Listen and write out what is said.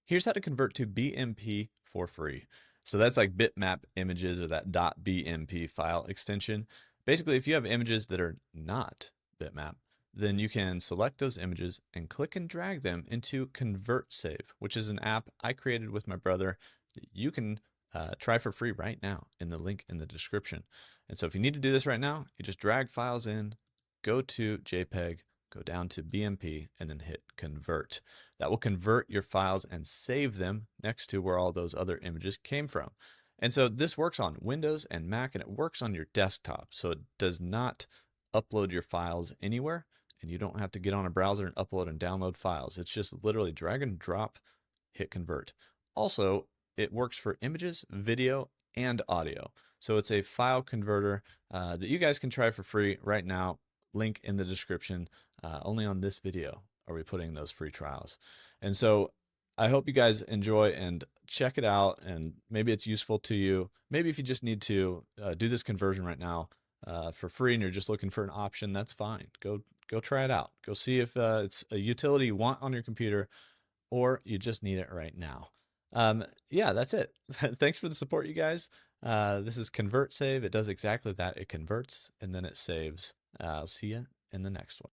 Here's how to convert to BMP for free. So that's like bitmap images or that .bmp file extension. Basically, if you have images that are not bitmap, then you can select those images and click and drag them into ConvertSave, which is an app I created with my brother that you can try for free right now in the link in the description. And so if you need to do this right now, you just drag files in, go to JPEG, go down to BMP, and then hit convert. That will convert your files and save them next to where all those other images came from. And so this works on Windows and Mac, and it works on your desktop. So it does not upload your files anywhere, and you don't have to get on a browser and upload and download files. It's just literally drag and drop, hit convert. Also, it works for images, video, and audio. So it's a file converter that you guys can try for free right now. Link in the description. Only on this video are we putting those free trials. And so I hope you guys enjoy and check it out, and maybe it's useful to you. Maybe if you just need to do this conversion right now for free and you're just looking for an option, that's fine. Go try it out. Go see if it's a utility you want on your computer or you just need it right now. Yeah, that's it. Thanks for the support, you guys. This is ConvertSave. It does exactly that. It converts and then it saves. I'll see you in the next one.